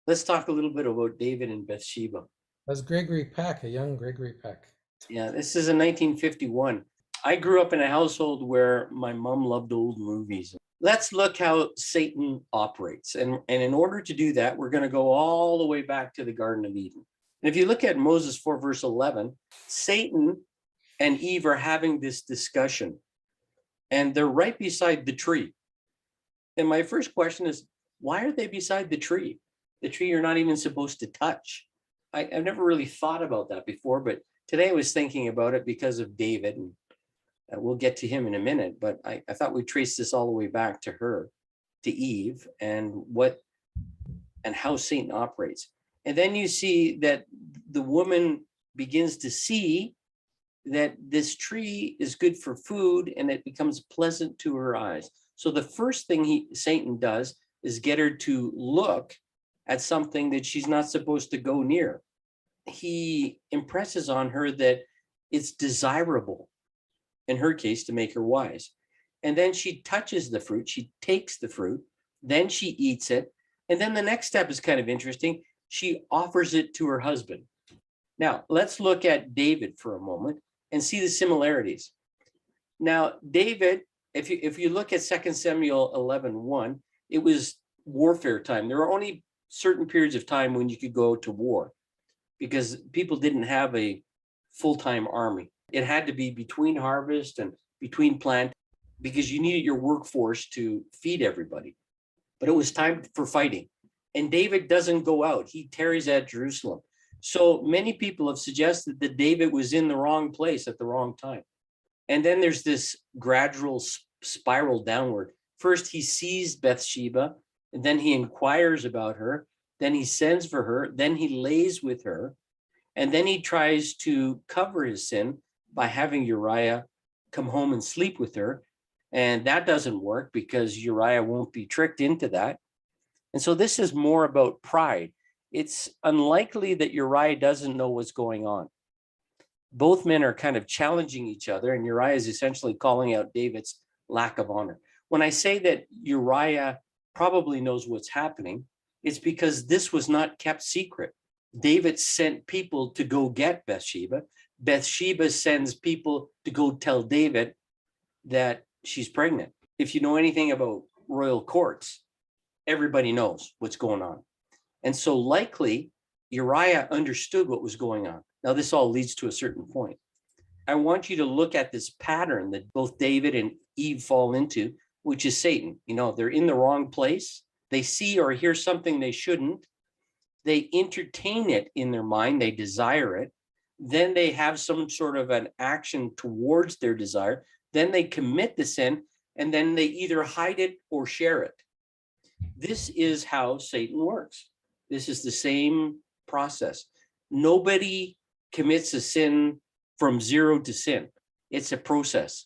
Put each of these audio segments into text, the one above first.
Let's talk a little bit about David and Bathsheba. That's Gregory Peck, a young Gregory Peck. Yeah, this is in 1951. I grew up in a household where my mom loved old movies. Let's look how Satan operates. And in order to do that, we're going to go all the way back to the Garden of Eden. And if you look at Moses 4, verse 11, Satan and Eve are having this discussion, and they're right beside the tree. And my first question is, why are they beside the tree? The tree you're not even supposed to touch. I've never really thought about that before, but today I was thinking about it because of David, and we'll get to him in a minute. But I thought we'd trace this all the way back to her, to Eve, and how Satan operates. And then you see that the woman begins to see that this tree is good for food, and it becomes pleasant to her eyes. So the first thing Satan does is get her to look at something that she's not supposed to go near. He impresses on her that it's desirable, in her case, to make her wise. And then she touches the fruit, she takes the fruit, then she eats it. And then the next step is kind of interesting. She offers it to her husband. Now, let's look at David for a moment and see the similarities. Now, David, if you look at 2 Samuel 11:1, it was warfare time. There were only certain periods of time when you could go to war because people didn't have a full-time army. It had to be between harvest and between plant because you needed your workforce to feed everybody. But it was time for fighting. And David doesn't go out. He tarries at Jerusalem. So many people have suggested that David was in the wrong place at the wrong time. And then there's this gradual spiral downward. First, he sees Bathsheba, and then he inquires about her. Then he sends for her. Then he lays with her. And then he tries to cover his sin by having Uriah come home and sleep with her. And that doesn't work because Uriah won't be tricked into that. And so this is more about pride. It's unlikely that Uriah doesn't know what's going on. Both men are kind of challenging each other, and Uriah is essentially calling out David's lack of honor. When I say that Uriah probably knows what's happening, it's because this was not kept secret. David sent people to go get Bathsheba. Bathsheba sends people to go tell David that she's pregnant. If you know anything about royal courts, everybody knows what's going on. And so likely Uriah understood what was going on. Now, this all leads to a certain point. I want you to look at this pattern that both David and Eve fall into, which is Satan. You know, they're in the wrong place. They see or hear something they shouldn't. They entertain it in their mind. They desire it. Then they have some sort of an action towards their desire. Then they commit the sin, and then they either hide it or share it. This is how Satan works. This is the same process. Nobody commits a sin from zero to sin. It's a process.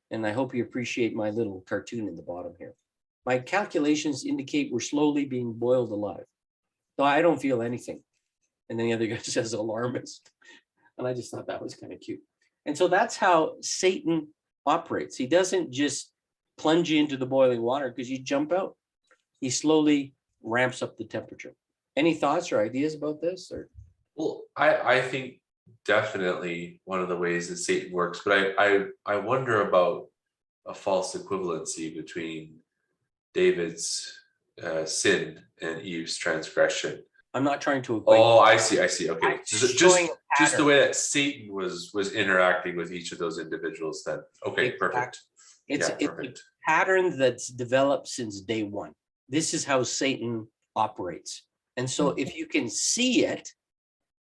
And I hope you appreciate my little cartoon in the bottom here. My calculations indicate we're slowly being boiled alive. So I don't feel anything. And then the other guy says alarmist. And I just thought that was kind of cute. And so that's how Satan operates. He doesn't just plunge you into the boiling water because you jump out. He slowly ramps up the temperature. Any thoughts or ideas about this? Or Well, I think definitely one of the ways that Satan works, but I wonder about a false equivalency between David's sin and Eve's transgression. I'm not trying to equate. Oh, I see. Okay, I'm just showing a just the pattern. way that Satan was interacting with each of those individuals. Then, okay, Exactly. perfect. It's Yeah, a perfect. pattern that's developed since day one. This is how Satan operates. And so if you can see it,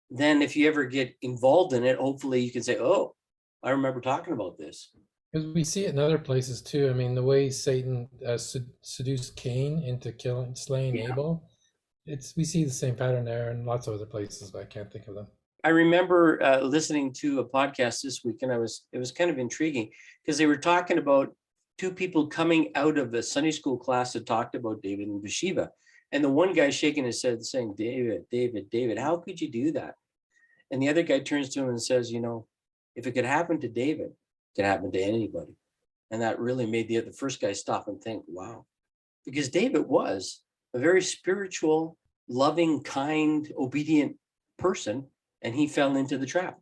then if you ever get involved in it, hopefully you can say, oh, I remember talking about this. Because we see it in other places too. I mean, the way Satan seduced Cain into slaying Yeah. Abel, we see the same pattern there in lots of other places, but I can't think of them. I remember listening to a podcast this week, and it was kind of intriguing because they were talking about two people coming out of a Sunday school class that talked about David and Bathsheba. And the one guy shaking his head saying, David, how could you do that? And the other guy turns to him and says, you know, if it could happen to David, it could happen to anybody. And that really made the first guy stop and think, wow, because David was a very spiritual, loving, kind, obedient person, and he fell into the trap.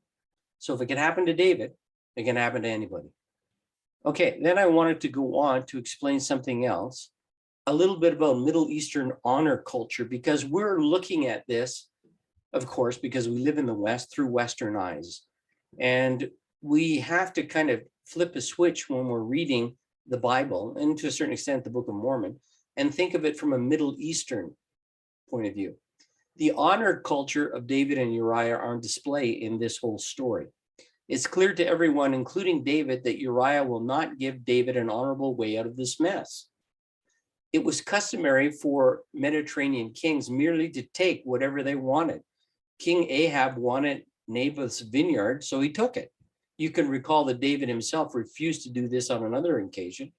So if it can happen to David, it can happen to anybody. Okay, then I wanted to go on to explain something else, a little bit about Middle Eastern honor culture, because we're looking at this, of course, because we live in the West, through Western eyes. And we have to kind of flip a switch when we're reading the Bible, and to a certain extent, the Book of Mormon, and think of it from a Middle Eastern point of view. The honor culture of David and Uriah are on display in this whole story. It's clear to everyone, including David, that Uriah will not give David an honorable way out of this mess. It was customary for Mediterranean kings merely to take whatever they wanted. King Ahab wanted Naboth's vineyard, so he took it. You can recall that David himself refused to do this on another occasion.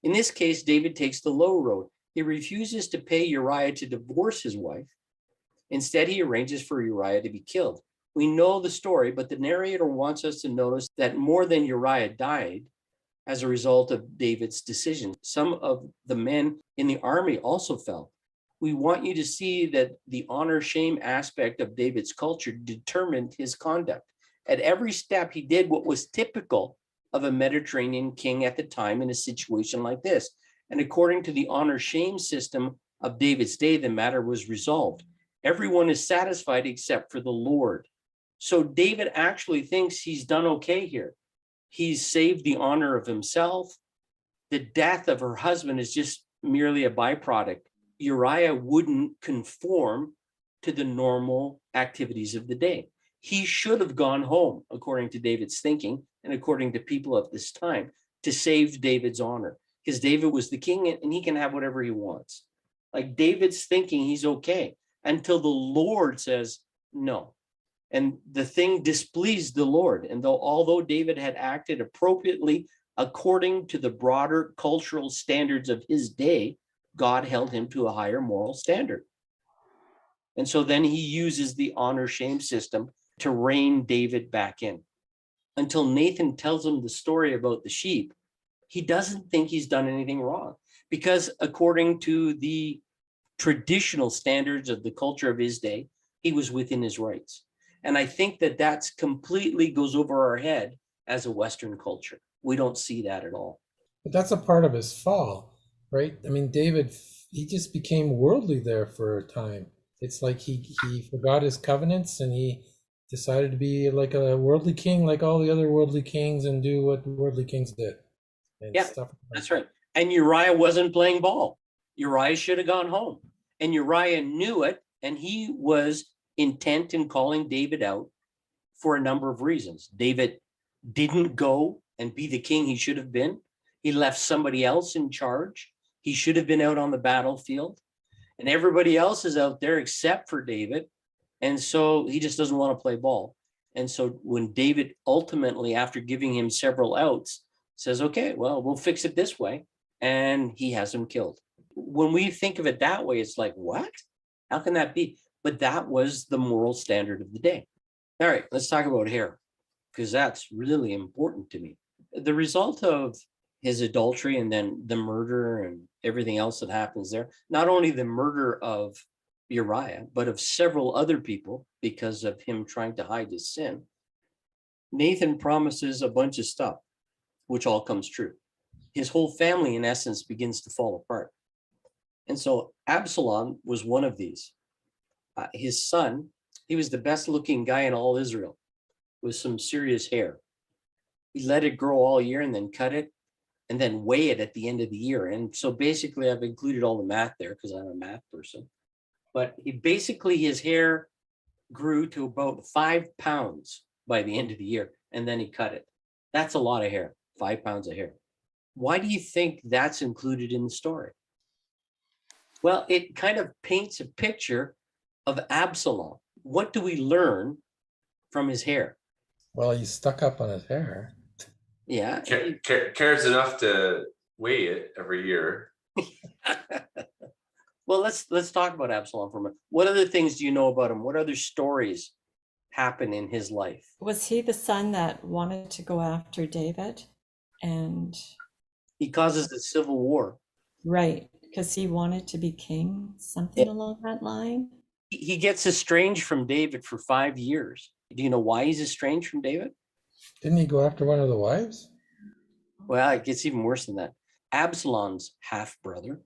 In this case, David takes the low road. He refuses to pay Uriah to divorce his wife. Instead, he arranges for Uriah to be killed. We know the story, but the narrator wants us to notice that more than Uriah died as a result of David's decision. Some of the men in the army also fell. We want you to see that the honor-shame aspect of David's culture determined his conduct. At every step, he did what was typical of a Mediterranean king at the time in a situation like this. And according to the honor-shame system of David's day, the matter was resolved. Everyone is satisfied except for the Lord. So David actually thinks he's done okay here. He's saved the honor of himself. The death of her husband is just merely a byproduct. Uriah wouldn't conform to the normal activities of the day. He should have gone home, according to David's thinking, and according to people of this time, to save David's honor. Because David was the king and he can have whatever he wants. Like David's thinking he's okay until the Lord says no. And the thing displeased the Lord. And although David had acted appropriately according to the broader cultural standards of his day, God held him to a higher moral standard. And so then he uses the honor-shame system to rein David back in. Until Nathan tells him the story about the sheep, he doesn't think he's done anything wrong, because according to the traditional standards of the culture of his day, he was within his rights. And I think that that's completely goes over our head as a Western culture. We don't see that at all. But that's a part of his fall, right? I mean, David, he just became worldly there for a time. It's like he forgot his covenants and he decided to be like a worldly king, like all the other worldly kings, and do what worldly kings did. And Yeah, that's right. And Uriah wasn't playing ball. Uriah should have gone home. And Uriah knew it, and he was intent in calling David out for a number of reasons. David didn't go and be the king he should have been. He left somebody else in charge. He should have been out on the battlefield. And everybody else is out there except for David. And so he just doesn't want to play ball. And so when David ultimately, after giving him several outs, says, okay, well, we'll fix it this way, and he has him killed. When we think of it that way, it's like, what? How can that be? But that was the moral standard of the day. All right, let's talk about hair, because that's really important to me. The result of his adultery and then the murder and everything else that happens there, not only the murder of Uriah, but of several other people because of him trying to hide his sin, Nathan promises a bunch of stuff, which all comes true. His whole family, in essence, begins to fall apart. And so Absalom was one of these. His son, he was the best looking guy in all Israel with some serious hair. He let it grow all year and then cut it and then weigh it at the end of the year. And so basically I've included all the math there because I'm a math person. But his hair grew to about 5 pounds by the end of the year, and then he cut it. That's a lot of hair, 5 pounds of hair. Why do you think that's included in the story? Well, it kind of paints a picture of Absalom. What do we learn from his hair? Well, he's stuck up on his hair. Yeah. Cares enough to weigh it every year. Well, let's talk about Absalom for a minute. What other things do you know about him? What other stories happen in his life? Was he the son that wanted to go after David? And He causes the civil war. right, because he wanted to be king, something along that line. He gets estranged from David for 5 years. Do you know why he's estranged from David? Didn't he go after one of the wives? Well, it gets even worse than that. Absalom's half brother,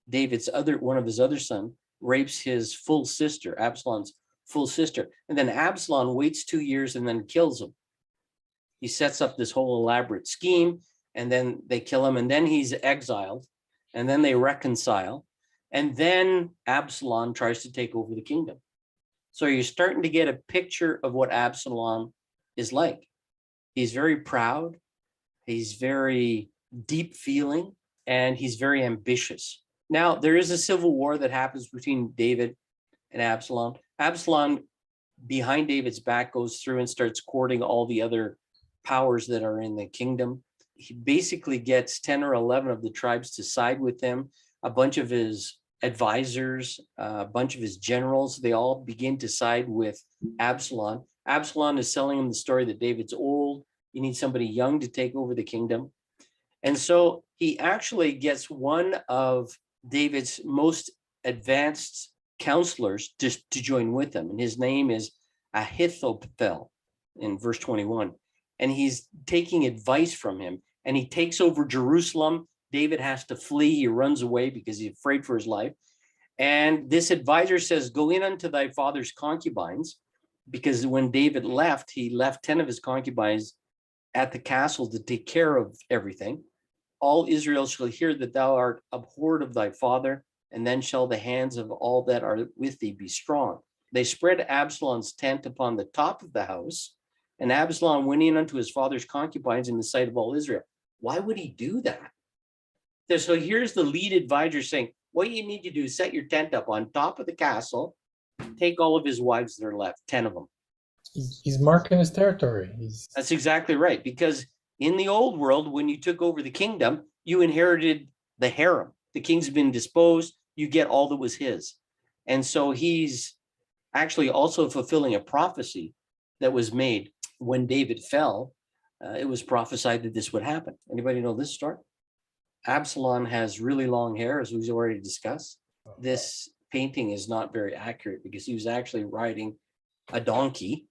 David's one of his other son, rapes his full sister, Absalom's full sister. And then Absalom waits 2 years and then kills him. He sets up this whole elaborate scheme, and then they kill him, and then he's exiled, and then they reconcile. And then Absalom tries to take over the kingdom. So you're starting to get a picture of what Absalom is like. He's very proud. He's very deep feeling, and he's very ambitious. Now, there is a civil war that happens between David and Absalom. Absalom, behind David's back, goes through and starts courting all the other powers that are in the kingdom. He basically gets 10 or 11 of the tribes to side with him. A bunch of his advisors, a bunch of his generals, they all begin to side with Absalom. Absalom is selling him the story that David's old. You need somebody young to take over the kingdom. And so he actually gets one of David's most advanced counselors to join with him. And his name is Ahithophel in verse 21. And he's taking advice from him, and he takes over Jerusalem. David has to flee. He runs away because he's afraid for his life. And this advisor says, go in unto thy father's concubines, because when David left, he left 10 of his concubines at the castle to take care of everything. All Israel shall hear that thou art abhorred of thy father, and then shall the hands of all that are with thee be strong. They spread Absalom's tent upon the top of the house, and Absalom went in unto his father's concubines in the sight of all Israel. Why would he do that? So here's the lead advisor saying, what you need to do is set your tent up on top of the castle, take all of his wives that are left, 10 of them. He's marking his territory. That's exactly right. Because in the old world, when you took over the kingdom, you inherited the harem. The king's been disposed, you get all that was his. And so he's actually also fulfilling a prophecy that was made when David fell. It was prophesied that this would happen. Anybody know this story? Absalom has really long hair, as we've already discussed. This painting is not very accurate because he was actually riding a donkey.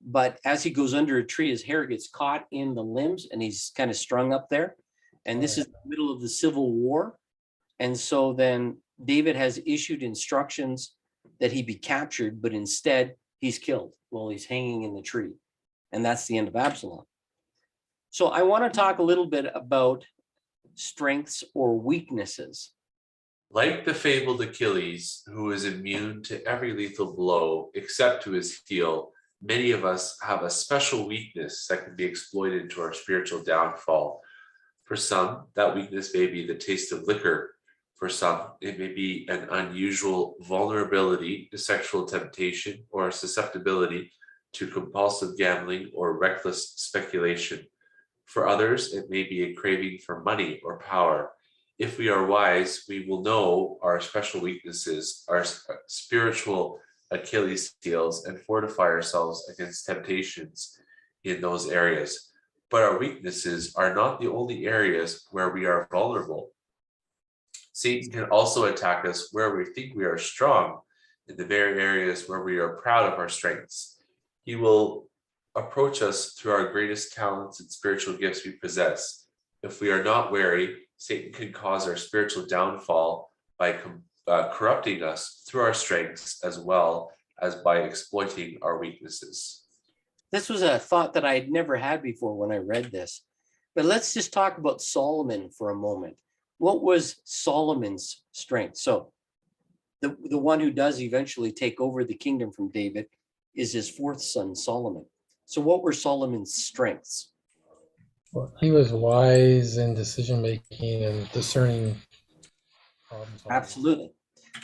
But as he goes under a tree, his hair gets caught in the limbs and he's kind of strung up there. And this is the middle of the Civil War. And so then David has issued instructions that he be captured, but instead he's killed while he's hanging in the tree. And that's the end of Absalom. So I want to talk a little bit about strengths or weaknesses. Like the fabled Achilles, who is immune to every lethal blow except to his heel, many of us have a special weakness that can be exploited to our spiritual downfall. For some, that weakness may be the taste of liquor. For some, it may be an unusual vulnerability to sexual temptation or susceptibility to compulsive gambling or reckless speculation. For others, it may be a craving for money or power. If we are wise, we will know our special weaknesses, our spiritual Achilles heels, and fortify ourselves against temptations in those areas. But our weaknesses are not the only areas where we are vulnerable. Satan can also attack us where we think we are strong, in the very areas where we are proud of our strengths. He will approach us through our greatest talents and spiritual gifts we possess. If we are not wary, Satan can cause our spiritual downfall by corrupting us through our strengths as well as by exploiting our weaknesses. This was a thought that I had never had before when I read this. But let's just talk about Solomon for a moment. What was Solomon's strength? So the one who does eventually take over the kingdom from David is his fourth son, Solomon. So what were Solomon's strengths? Well, he was wise in decision making and discerning problems. Absolutely.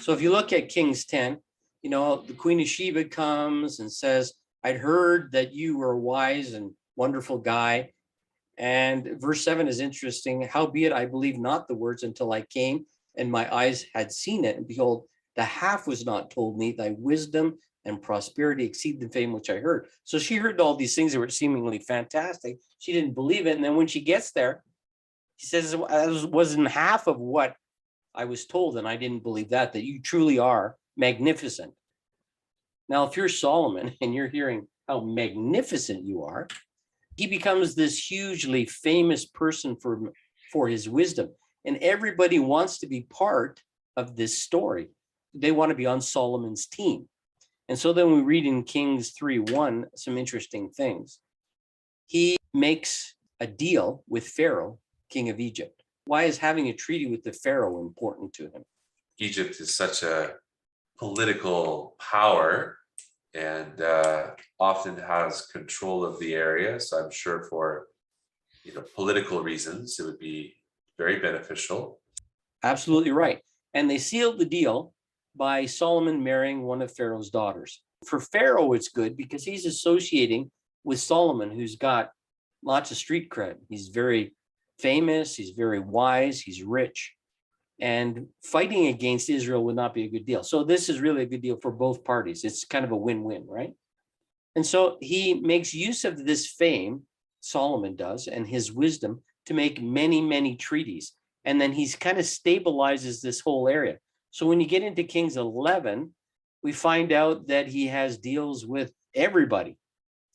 So if you look at Kings 10, the Queen of Sheba comes and says, I'd heard that you were a wise and wonderful guy. And verse 7 is interesting. Howbeit I believed not the words until I came and my eyes had seen it. And behold, the half was not told me. Thy wisdom and prosperity exceed the fame which I heard. So she heard all these things that were seemingly fantastic. She didn't believe it. And then when she gets there, she says, it wasn't half of what I was told. And I didn't believe that you truly are magnificent. Now, if you're Solomon and you're hearing how magnificent you are, he becomes this hugely famous person for his wisdom. And everybody wants to be part of this story. They want to be on Solomon's team. And so then we read in Kings 3:1 some interesting things. He makes a deal with Pharaoh, king of Egypt. Why is having a treaty with the Pharaoh important to him? Egypt is such a political power and often has control of the area. So I'm sure for political reasons, it would be very beneficial. Absolutely right. And they sealed the deal by Solomon marrying one of Pharaoh's daughters. For Pharaoh, it's good because he's associating with Solomon, who's got lots of street cred. He's very famous, he's very wise, he's rich. And fighting against Israel would not be a good deal. So this is really a good deal for both parties. It's kind of a win-win, right? And so he makes use of this fame, Solomon does, and his wisdom to make many, many treaties. And then he's kind of stabilizes this whole area. So when you get into Kings 11, we find out that he has deals with everybody: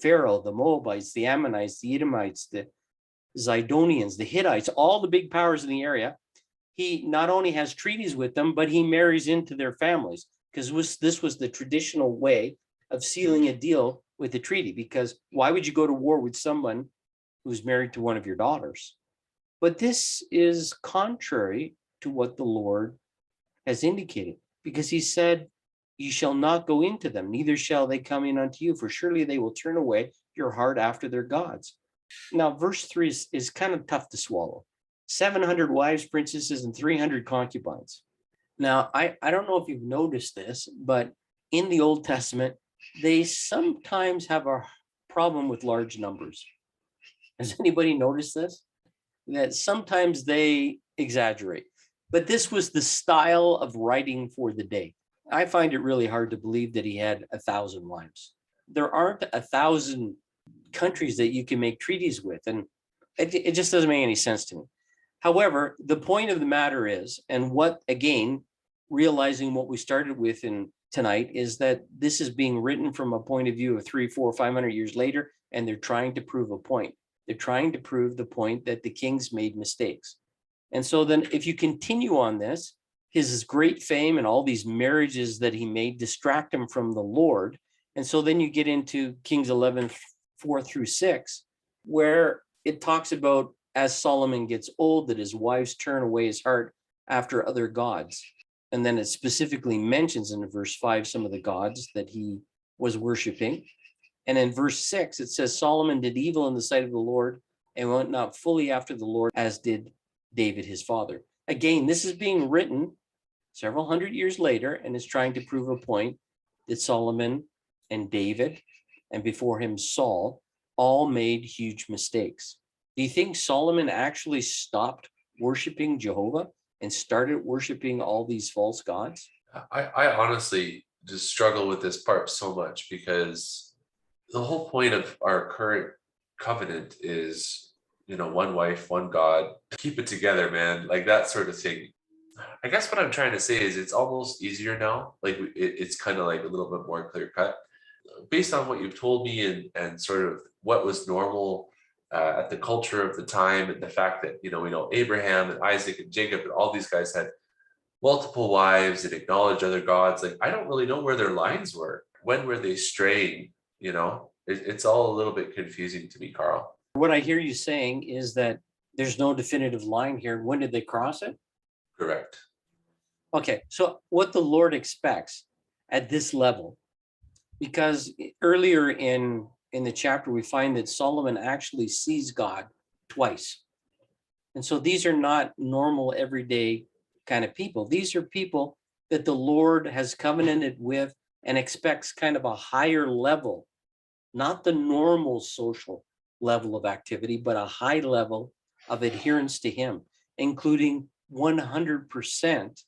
Pharaoh, the Moabites, the Ammonites, the Edomites, the Zidonians, the Hittites, all the big powers in the area. He not only has treaties with them, but he marries into their families, because this was the traditional way of sealing a deal with a treaty. Because why would you go to war with someone who's married to one of your daughters? But this is contrary to what the Lord has indicated, because he said, "You shall not go into them, neither shall they come in unto you, for surely they will turn away your heart after their gods." Now, verse 3 is kind of tough to swallow. 700 wives, princesses, and 300 concubines. Now, I don't know if you've noticed this, but in the Old Testament, they sometimes have a problem with large numbers. Has anybody noticed this? That sometimes they exaggerate. But this was the style of writing for the day. I find it really hard to believe that he had 1,000 wives. There aren't 1,000 countries that you can make treaties with, and it just doesn't make any sense to me. However, the point of the matter is, and what, again, realizing what we started with in tonight, is that this is being written from a point of view of 300, 400, 500 years later, and they're trying to prove a point. They're trying to prove the point that the kings made mistakes. And so then if you continue on this, his great fame and all these marriages that he made distract him from the Lord. And so then you get into Kings 11, 4-6, where it talks about, as Solomon gets old, that his wives turn away his heart after other gods. And then it specifically mentions in verse 5 some of the gods that he was worshiping. And in verse 6, it says, Solomon did evil in the sight of the Lord and went not fully after the Lord, as did David his father. Again, this is being written several hundred years later, and is trying to prove a point that Solomon and David, and before him Saul, all made huge mistakes. Do you think Solomon actually stopped worshiping Jehovah and started worshiping all these false gods? I honestly just struggle with this part so much, because the whole point of our current covenant is, one wife, one God, keep it together, man, like that sort of thing. I guess what I'm trying to say is it's almost easier now. Like it's kind of like a little bit more clear cut based on what you've told me, and sort of what was normal at the culture of the time, and the fact that, we know Abraham and Isaac and Jacob and all these guys had multiple wives and acknowledged other gods. Like, I don't really know where their lines were. When were they straying? It's all a little bit confusing to me, Carl. What I hear you saying is that there's no definitive line here. When did they cross it? Correct. Okay, so what the Lord expects at this level, because earlier in the chapter, we find that Solomon actually sees God twice. And so these are not normal, everyday kind of people. These are people that the Lord has covenanted with and expects kind of a higher level, not the normal social level of activity, but a high level of adherence to him, including 100%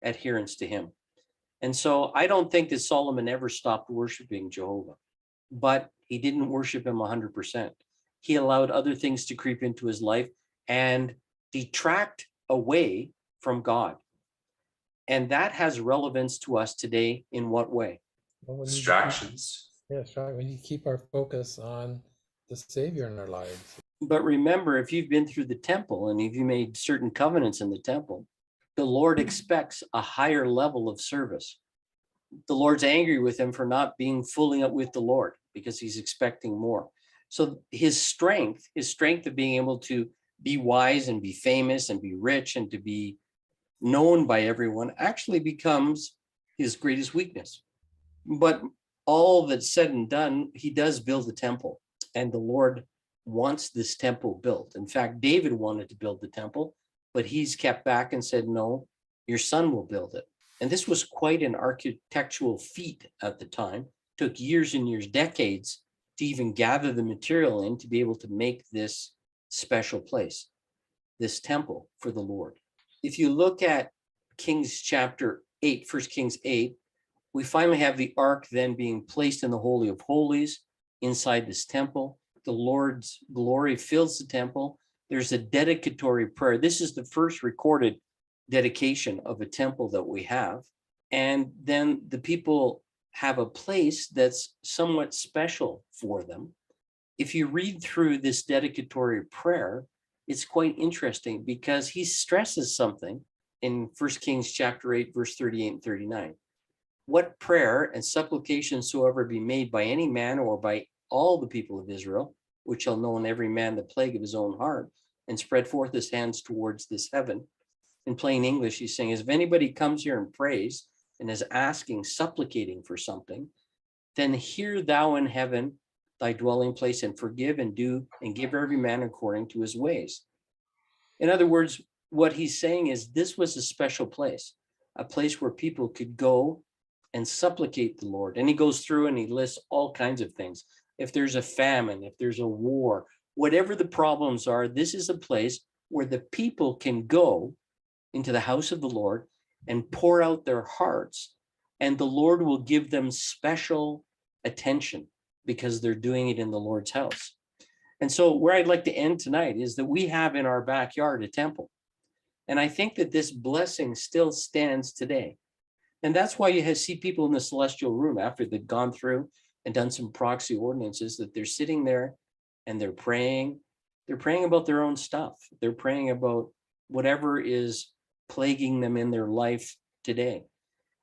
adherence to him. And so I don't think that Solomon ever stopped worshiping Jehovah, but he didn't worship him 100%. He allowed other things to creep into his life and detract away from God. And that has relevance to us today in what way? Well, we need to keep, distractions. yes, right. We need to keep our focus on the Savior in our lives. But remember, if you've been through the temple and if you made certain covenants in the temple, the Lord expects a higher level of service. The Lord's angry with him for not being fully up with the Lord because he's expecting more. So his strength of being able to be wise and be famous and be rich and to be known by everyone actually becomes his greatest weakness. But all that's said and done, he does build the temple, and the Lord wants this temple built. In fact, David wanted to build the temple, but he's kept back and said, no, your son will build it. And this was quite an architectural feat at the time. It took years and years, decades to even gather the material in to be able to make this special place, this temple for the Lord. If you look at Kings chapter 8, 1 Kings 8, we finally have the ark then being placed in the Holy of Holies inside this temple. The Lord's glory fills the temple. There's a dedicatory prayer. This is the first recorded dedication of a temple that we have. And then the people have a place that's somewhat special for them. If you read through this dedicatory prayer, it's quite interesting because he stresses something in 1 Kings chapter 8, verse 38 and 39. What prayer and supplication soever be made by any man or by all the people of Israel, which shall know in every man the plague of his own heart, and spread forth his hands towards this heaven. In plain English, he's saying, if anybody comes here and prays and is asking, supplicating for something, then hear thou in heaven thy dwelling place, and forgive and do and give every man according to his ways. In other words, what he's saying is this was a special place, a place where people could go and supplicate the Lord. And he goes through and he lists all kinds of things. If there's a famine, if there's a war, whatever the problems are, this is a place where the people can go into the house of the Lord and pour out their hearts, and the Lord will give them special attention because they're doing it in the Lord's house. And so where I'd like to end tonight is that we have in our backyard a temple. And I think that this blessing still stands today. And that's why you see people in the celestial room after they've gone through and done some proxy ordinances, that they're sitting there and they're praying. They're praying about their own stuff. They're praying about whatever is plaguing them in their life today.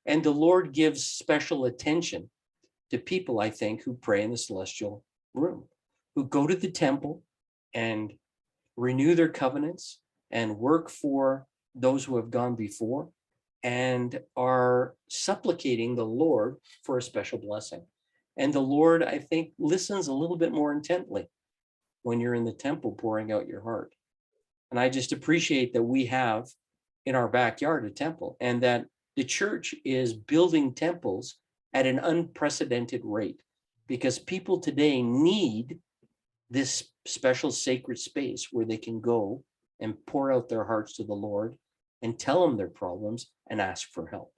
And the Lord gives special attention to people, I think, who pray in the celestial room, who go to the temple and renew their covenants and work for those who have gone before and are supplicating the Lord for a special blessing. And the Lord, I think, listens a little bit more intently when you're in the temple pouring out your heart. And I just appreciate that we have in our backyard a temple, and that the church is building temples at an unprecedented rate, because people today need this special sacred space where they can go and pour out their hearts to the Lord and tell him their problems and ask for help.